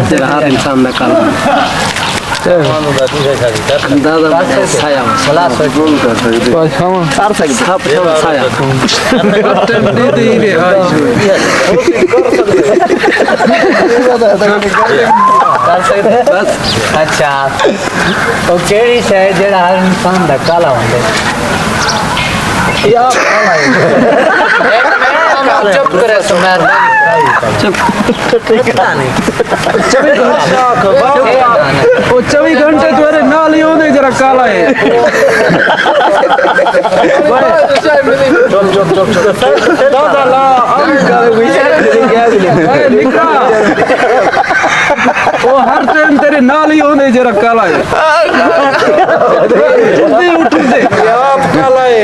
तेरा हर इंसान का काला दादा छाया सला सजून कर सकते हम कर सकते आप छाया दे दे रे भाई कर सकते बस अच्छा तो केड़ी है जेड़ा हर इंसान दा काला होंदे या काला है चुप करे सुमेर चुप पता नहीं 24 घंटे तेरे नाल ही होने जरा काला है दादा ला हम काले निकला वो हर टाइम तेरे नाल ही होने जरा काला है उठ दे आप काला है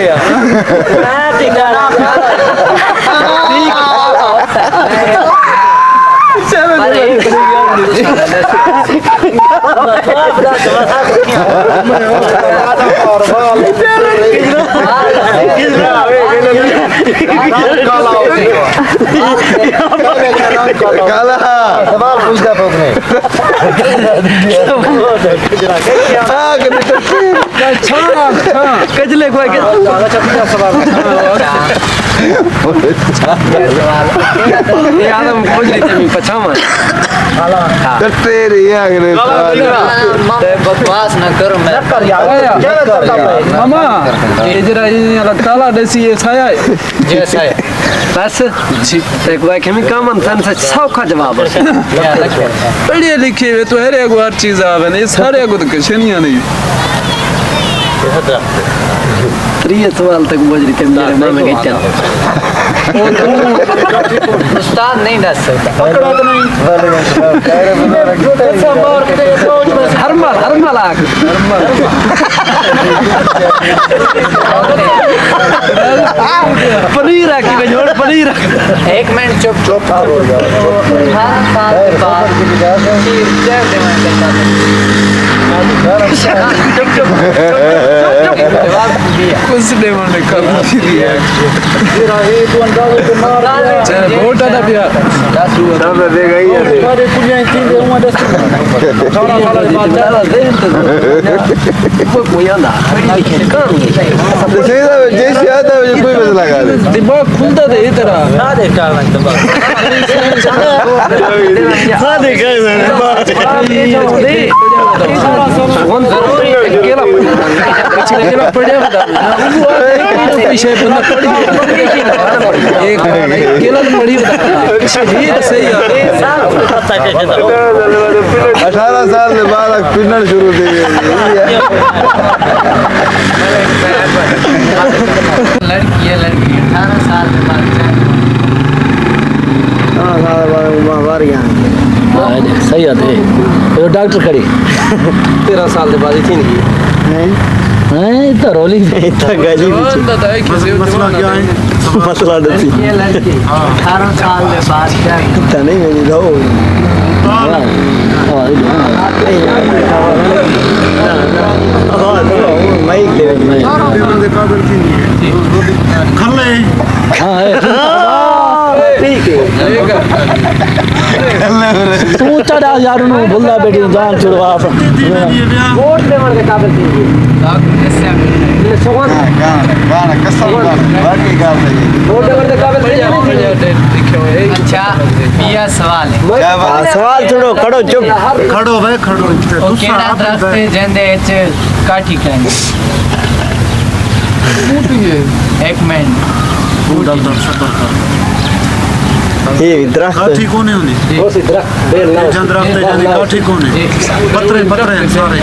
कजले को आदम खोज रही थी पछावा बकवास न करो मैं मामा ये जरा ये काला देसी ये छाया है जैसा है बस एक बार के में काम अंतन से सौखा जवाब पढ़े लिखे हुए तो हर एक हर चीज आवे नहीं सारे को तो कुछ नहीं नहीं त्रिय सवाल तक बोझ रही थी मेरे मां में गई उस्ताद नहीं दस सकता पकड़ा तो नहीं हरमल आग पनीर आकी में जोड़ पनीर एक मिनट चुप चुप कुछ डिमांड कर दिया वोट आता पिया दादा देगा ही है सारे पुलिया तीन दे उमा 10 थोड़ा वाला दादा दे तो कोई आंदा सीधा जैसे आता है कोई बस लगा दे दिमाग खुलता दे इतना ना दे कारण दिमाग ना दे गए दे कौन जरूरी अकेला पीछे अकेला पड़े बता पीछे बंदा पड़ी एक अकेला पड़ी बता ये सही है 18 साल के बाद पिनर शुरू थी लड़की है लड़की 18 साल के बाद सही है तो डॉक्टर खड़ी 13 साल के बाद थी नहीं इतना रोली इतना गाली मसला क्या है मसला दसी 18 साल के बाद क्या इतना नहीं मेरी दो माइक दे खल्ले ठीक है तू चढ़ा यार नु भुल्ला बेटी जान छुड़वा वोट लेवन के काबिल थी ये सोगन गाना कसम बाकी गाल नहीं वोट लेवन के काबिल थी अच्छा पिया सवाल है सवाल छोड़ो खड़ो चुप खड़ो भाई खड़ो केड़ा रास्ते जेंदे च काठी करेंगे एक मिनट दर ये दरख्त काठी कोने होनी वो सी दरख्त बेल ना जंद दरख्त जानी काठी कोने पत्रे पत्रे हैं सारे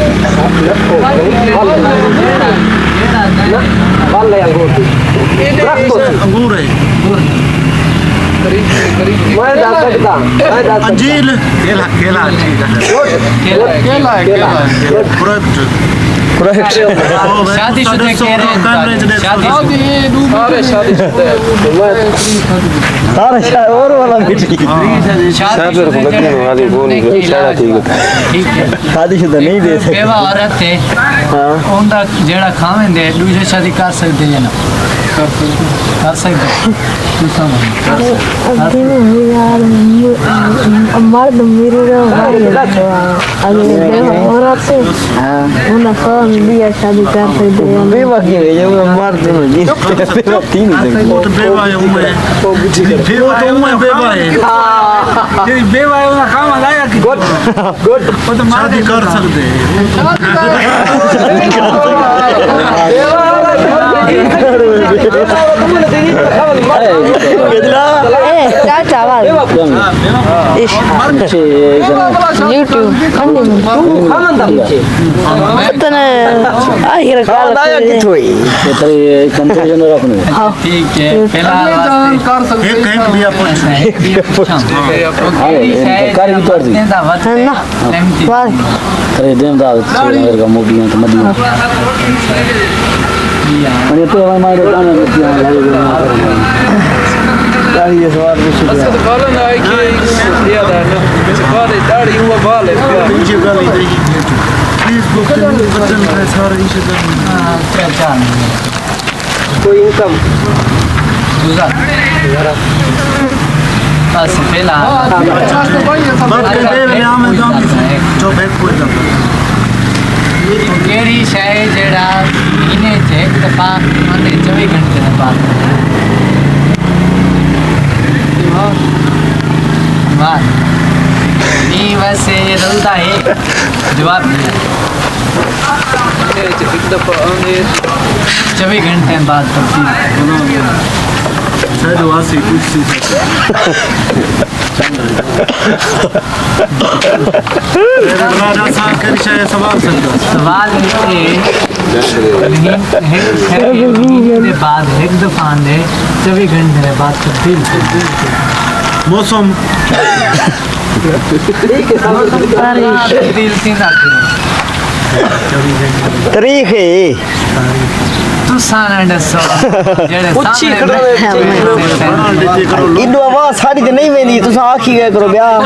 बाल ले अंगूर अंगूर है मैं डाल सकता अंजीर केला केला ठीक है केला केला प्रोडक्ट शादीशुदा कह रहे हैं सारे और वाला शादीशुदा नहीं दे सकते बेवा औरत है उनका जेड़ा खावेंदे दूसरी शादी कर सकते हैं ना कर सकते मर्द मेरे औरत उन्हें कौन दिया शादी कर सकते हैं बेवा की है जब मर्द नहीं बेवा तीन वो तो बेवा है उम्र है बेवा तो उम्र बेवा है तेरी बेवा है उन्हें काम आया कि गुड वो तो शादी कर सकते हैं YouTube कितने आखिर काल ठीक है पहला एक भी आप कोई इनकम बस पहला जो बैग कोई केड़ी शय जेड़ा महीने च एक दफा आंदे 24 घंटे के बाद वाह नी वैसे रलदा है जवाब दिया 24 घंटे बाद तब्दील शायद वासी कुछ सी सवाल है के बाद एक दफा आंदे 24 घंटे के बाद तब्दील मौसम तब्दील थी ना तारीख है तुसां दसो जेड़े पुछी सामने इनो आवाज सारी ते नहीं वेंदी तुसा आखी गए करो ब्याह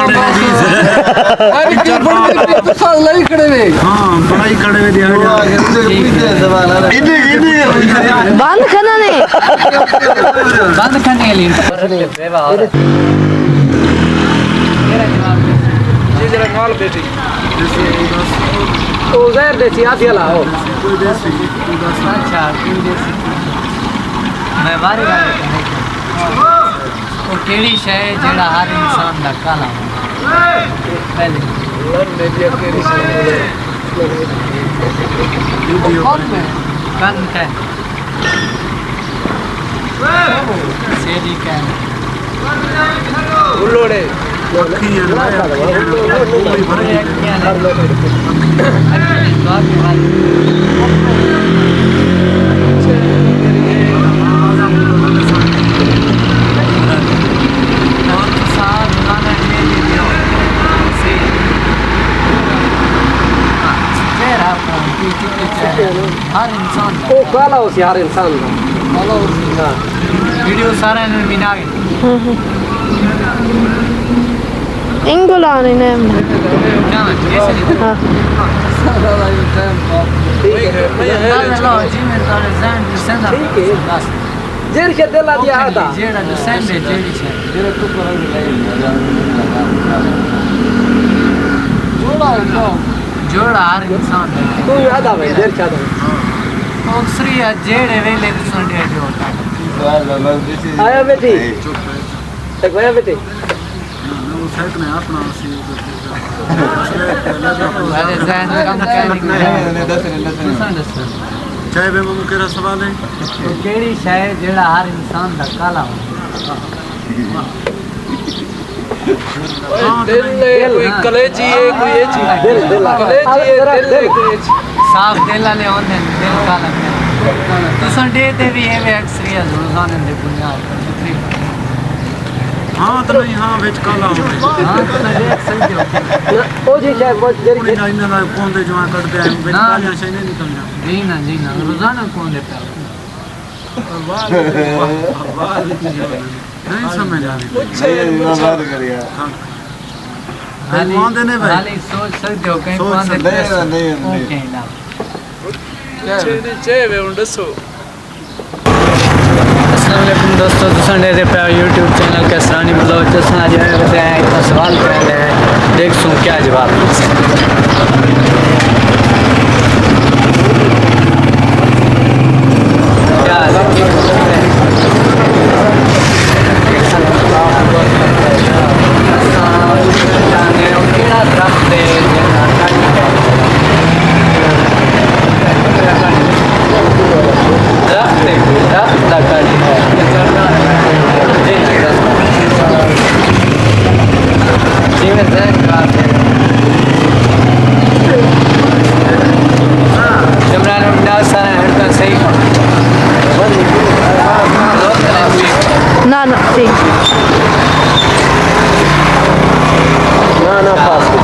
हाँ पढ़ाई करे हुए बंद करना नहीं बंद करने के लिए मैं बारी वो केड़ी शय जेड़ा हर इंसान दा काला पहले कन है सेडी का उल्लोड़े हर इंसान ओ काला हो हर इंसान का वीडियो सारा ने बिना इंगुलानी नेम क्या है हाँ जेर के दिला दिया था जेड़ा डिसेंबर जेड़ी छे जोड़ा हर इंसान तू याद आवे जेर के आता और श्री जेड़े वेले संडे जोड़ा आया बेटी तक आया बेटी वाले जहन कम चाय बे मम्मी केरा सवाल है तो केड़ी शय जेड़ा हर इंसान दा काला हो कोई कलेजी है कोई ये चीज दिल दिल कलेजी है दिल साफ दिल वाले होंदे दिल काला तो संडे ते भी ये अक्सरिया जुड़ाने दे बुनियाद पर हाँ तो नहीं हाँ विच काला होवे हाँ तो देख सकते हो ਉਹ ਜੀ ਸ਼ਾਇਦ ਬਹੁਤ कुड़ी ना इन्ना दा पोंदे जो कटदे हैं विच हाँ। कालियां शे नहीं निकलना जी ना रोजाना कौन देता है नहीं समझ आ रही हाली कौन देने भाई? हाली सोच सकते हो कहीं सोच कौन सकते देता है नहीं, ओके ना अस्सलाम वालेकुम दोस्तों तुम देख पे यूट्यूब चैनल के सरानी ब्लॉग जैसा आज मैं बताया इतना सवाल करेंगे देख सुन क्या जवाब क्या No, no, sí. ਨਾ ਪਾਸ ਕੀ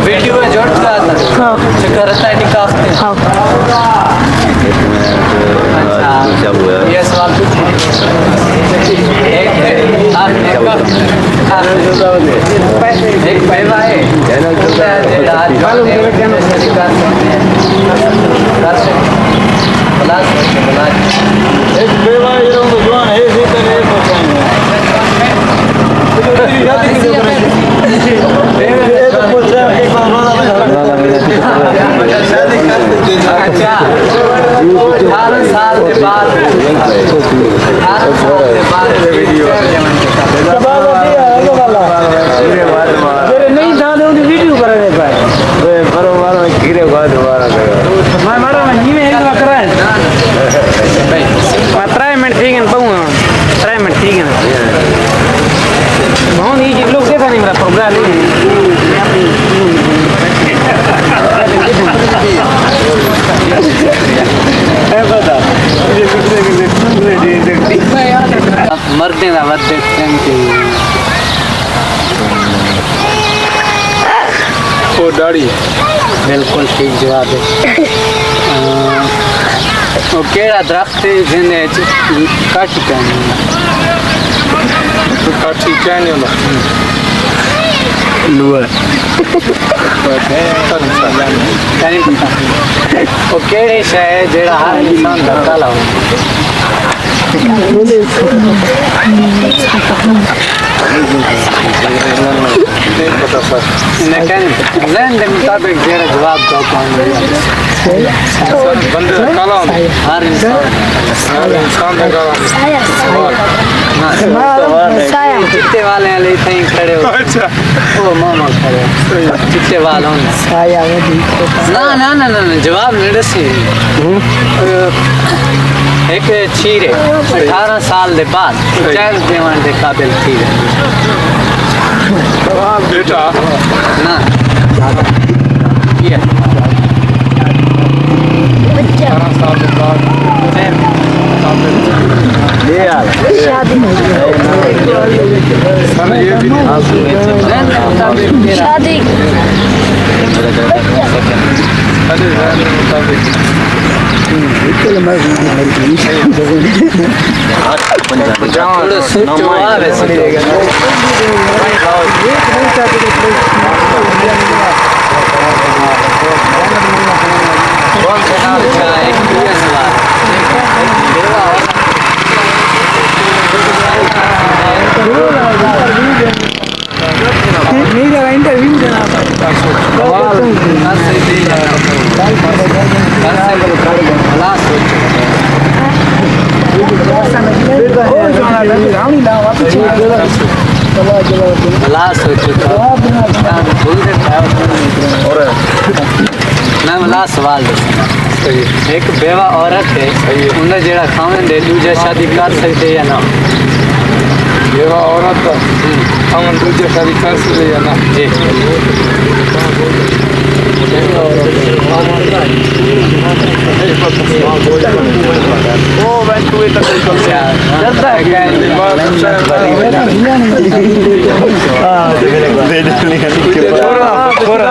वीडियो में जोड़ रहा था हाँ करता है निकाह हाँ अच्छा ये सवाल पूछिए एक पैवा है એક બેવા એનો જવાન હે છે તને એ પહોંચાય अच्छा 18 साल के बाद 18 साल के बाद वीडियो नहीं दादे उन्हें वीडियो कराने पाए बरोबर गिरे बाद दोबारा मैं मारा मैं नी में एक बार कराए ट्राई मिनट ठीक है पाऊंगा ट्राई मिनट ठीक है बहुत ही लोग देखा नहीं मेरा प्रोग्राम नहीं मरने का वक्त देखते हैं कि ओ दाढ़ी बिल्कुल ठीक जवाब है वो केड़ा दरख्त है जिन्हें काट कहने काठी कहने वाला लुआ वो केड़े शय जेड़ा हर इंसान का काला हो लैंड के मुताबिक जेड़ा जवाब दो बंदे का काला होंदा हर इंसान इंसान का काला Saya. चिट्टे वाले वाले इतने ही खड़े हो अच्छा ओ मामा खड़े हो चिट्टे वाले होंगे Saya lagi. ना ना ना ना ना, जवाब नहीं दसी एक छीरे 18 साल के बाद चैन देवन के काबिल थी बेटा ना ये 18 साल के बाद शादी सर ये भी शादी थोड़ा सुचवा वैसे सवाल एक बेवा औरत है उन्हें जेड़ा खावन दे दूजा शादी कर सकते या ना बेवा औरत हम दूसरे शादी कर सकते या ना जी वो वैन टू तक डरता है क्या थोड़ा